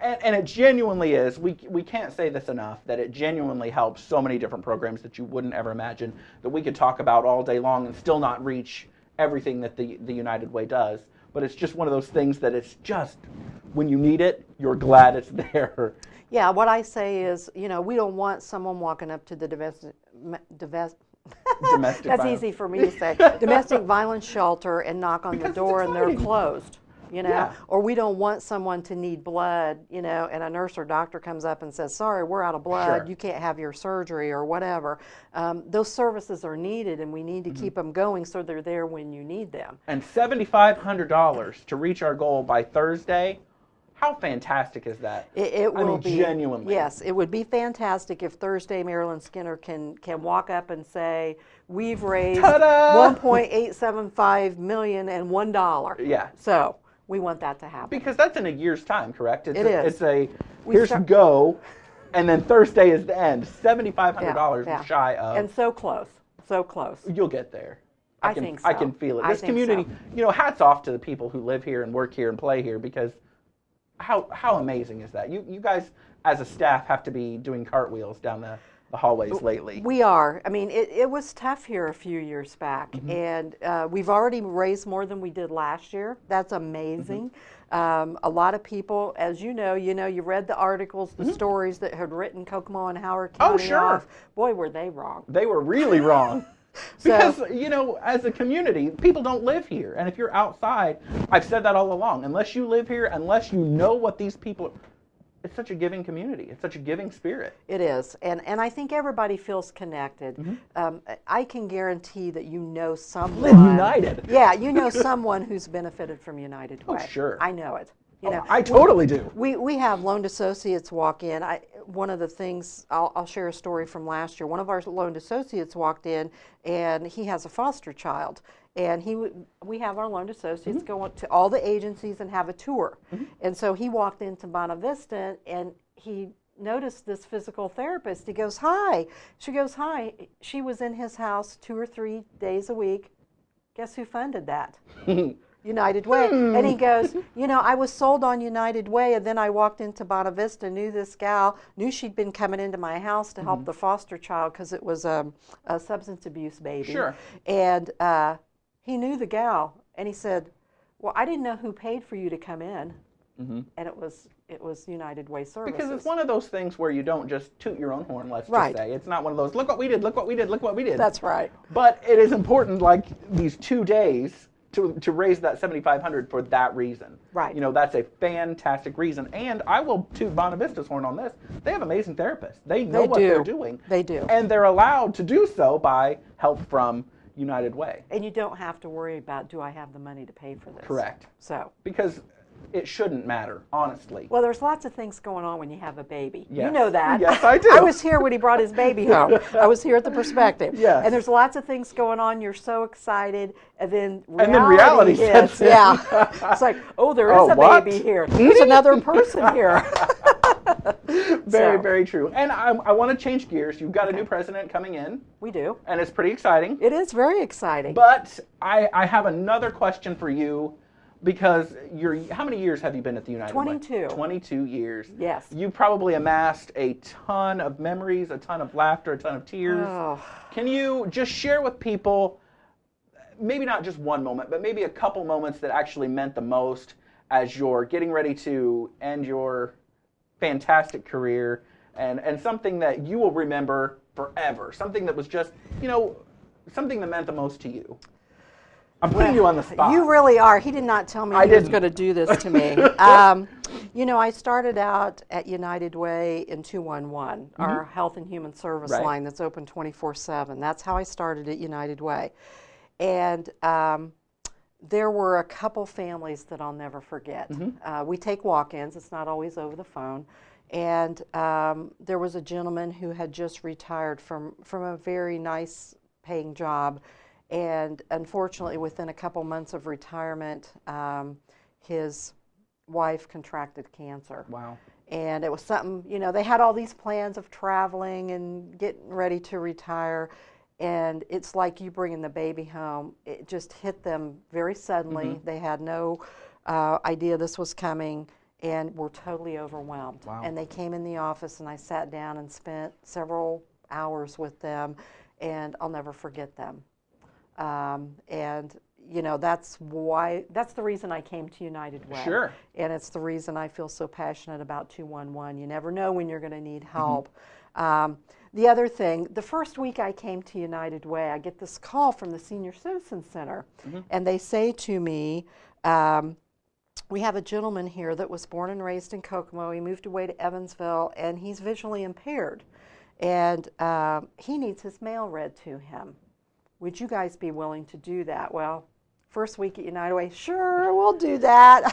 And it genuinely is. We can't say this enough, that it genuinely helps so many different programs that you wouldn't ever imagine, that we could talk about all day long and still not reach everything that the United Way does. But it's just one of those things that it's just, when you need it, you're glad it's there. Yeah, what I say is, you know, we don't want someone walking up to the domestic that's Violence. easy for me to say, domestic violence shelter and knock on the door and they're closed, you know, Yeah. or we don't want someone to need blood, you know, and a nurse or doctor comes up and says, sorry, we're out of blood, Sure. you can't have your surgery or whatever. Those services are needed and we need to keep them going so they're there when you need them. And $7,500 to reach our goal by Thursday. How fantastic is that? It will be genuinely. Yes, it would be fantastic if Thursday Marilyn Skinner can walk up and say, we've raised $1.875 million and $1. Yeah. So we want that to happen. Because that's in a year's time, correct? It is. It's here's go, and then Thursday is the end. $7,500 Yeah. shy of. And so close, so close. You'll get there. I think so. I can feel it. I This think community, so. you know, hats off to the people who live here and work here and play here, because how amazing is that? You guys, as a staff, have to be doing cartwheels down the hallways lately. We are. I mean, it was tough here a few years back, and we've already raised more than we did last year. That's amazing. A lot of people, as you know, you read the articles, the stories that had written Kokomo and Howard County off. Boy, were they wrong. They were really wrong. Because, you know, as a community, people don't live here. And if you're outside, I've said that all along, unless you live here, unless you know what these people, it's such a giving community. It's such a giving spirit. It is. And I think everybody feels connected. I can guarantee that you know someone. Live United. Yeah, you know someone who's benefited from United Way. Oh, sure. I know it. You know, I totally do. We have loaned associates walk in. One of the things, I'll share a story from last year. One of our loaned associates walked in, and he has a foster child. And we have our loaned associates go to all the agencies and have a tour. And so he walked into Bonavista, and he noticed this physical therapist. He goes, hi. She goes, hi. She was in his house 2 or 3 days a week. Guess who funded that? United Way. And he goes, you know, I was sold on United Way, and then I walked into Bonavista, knew this gal, knew she'd been coming into my house to help the foster child because it was a substance abuse baby. Sure. And he knew the gal, and he said, well, I didn't know who paid for you to come in. And it was United Way Services. Because it's one of those things where you don't just toot your own horn, let's Right. just say. It's not one of those, look what we did, look what we did, look what we did. That's right. But it is important, like these 2 days, to raise that $7,500 for that reason. Right. You know, that's a fantastic reason. And I will toot Bonavista's horn on this. They have amazing therapists. They know what they're doing. They do. And they're allowed to do so by help from United Way. And you don't have to worry about, do I have the money to pay for this? Correct. So. Because it shouldn't matter, honestly. Well, there's lots of things going on when you have a baby. Yes. You know that. Yes, I do. I was here when he brought his baby home. I was here at the Perspective. Yes. And there's lots of things going on. You're so excited, and then reality hits. sets in. Yeah. It's like, oh, there is a what? baby here. There's another person here. Very, So. very true. And I want to change gears. You've got a new president coming in, We do. and it's pretty exciting. It is very exciting. But I have another question for you, because how many years have you been at the United Way? 22. 22 years. Yes. You probably amassed a ton of memories, a ton of laughter, a ton of tears. Oh. Can you just share with people, maybe not just one moment, but maybe a couple moments that actually meant the most as you're getting ready to end your fantastic career, and something that you will remember forever, something that was just, you know, something that meant the most to you? I'm putting you on the spot. You really are. He did not tell me he was going to do this to me. You know, I started out at United Way in 211, our Health and Human Service line that's open 24/7. That's how I started at United Way. And there were a couple families that I'll never forget. We take walk-ins. It's not always over the phone. And there was a gentleman who had just retired from a very nice paying job. And unfortunately, within a couple months of retirement, his wife contracted cancer. Wow. And it was something, you know, they had all these plans of traveling and getting ready to retire. And it's like you bringing the baby home. It just hit them very suddenly. They had no idea this was coming. and were totally overwhelmed. Wow. And they came in the office, and I sat down and spent several hours with them, and I'll never forget them. And you know, that's the reason I came to United Way. Sure. And it's the reason I feel so passionate about 211. You never know when you're going to need help. The other thing, the first week I came to United Way, I get this call from the Senior Citizen Center, and they say to me, we have a gentleman here that was born and raised in Kokomo. He moved away to Evansville, and he's visually impaired, and he needs his mail read to him. Would you guys be willing to do that? Well, first week at United Way, sure, we'll do that.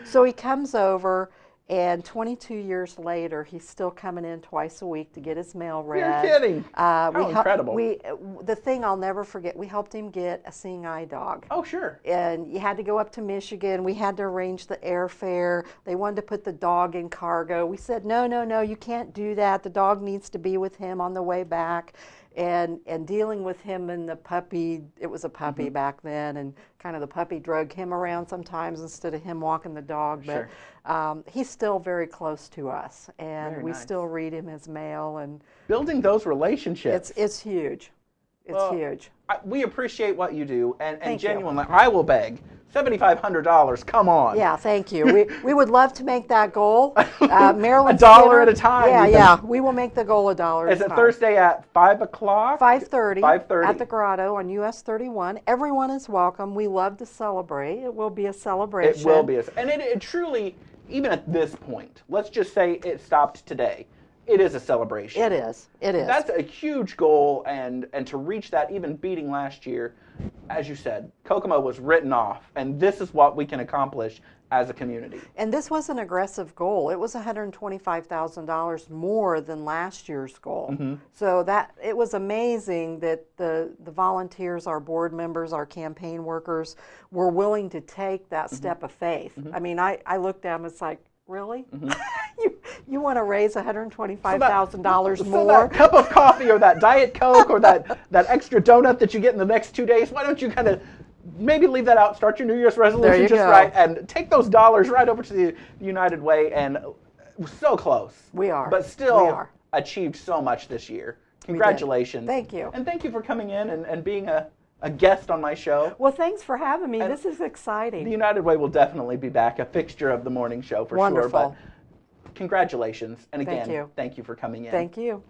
So he comes over, and 22 years later, he's still coming in twice a week to get his mail read. You're kidding. How incredible. The thing I'll never forget, we helped him get a seeing eye dog. Oh, sure. And you had to go up to Michigan. We had to arrange the airfare. They wanted to put the dog in cargo. We said, no, no, no, you can't do that. The dog needs to be with him on the way back. And dealing with him and the puppy, it was a puppy back then, and kind of the puppy drug him around sometimes instead of him walking the dog. But he's still very close to us, and we still read him his mail. And building those relationships. It's huge. It's huge. We appreciate what you do, and genuinely, you. I will beg $7,500. Come on. Yeah, thank you. We would love to make that goal. Marilyn $1 at a time. Yeah, yeah. We will make the goal $1 at a time. Is it Thursday at 5 o'clock? 5:30. 5:30 at the Grotto on US 31. Everyone is welcome. We love to celebrate. It will be a celebration. It will be, and it truly, even at this point, let's just say it stopped today. It is a celebration. It is. It is. That's a huge goal, and to reach that, even beating last year, as you said, Kokomo was written off, and this is what we can accomplish as a community. And this was an aggressive goal. It was $125,000 more than last year's goal. So that it was amazing that the volunteers, our board members, our campaign workers were willing to take that step of faith. I mean, I looked at them, it's like, really? You want to raise $125,000 more? So that cup of coffee or that Diet Coke or that extra donut that you get in the next 2 days, why don't you kind of maybe leave that out, start your New Year's resolution just right, and take those dollars right over to the United Way, and we're so close. We are. But still we are. Achieved so much this year. Congratulations. Thank you. And thank you for coming in and being a guest on my show. Well, thanks for having me. And this is exciting. The United Way will definitely be back, a fixture of the morning show for Wonderful. sure. But congratulations. And again, Thank you. Thank you for coming in. Thank you.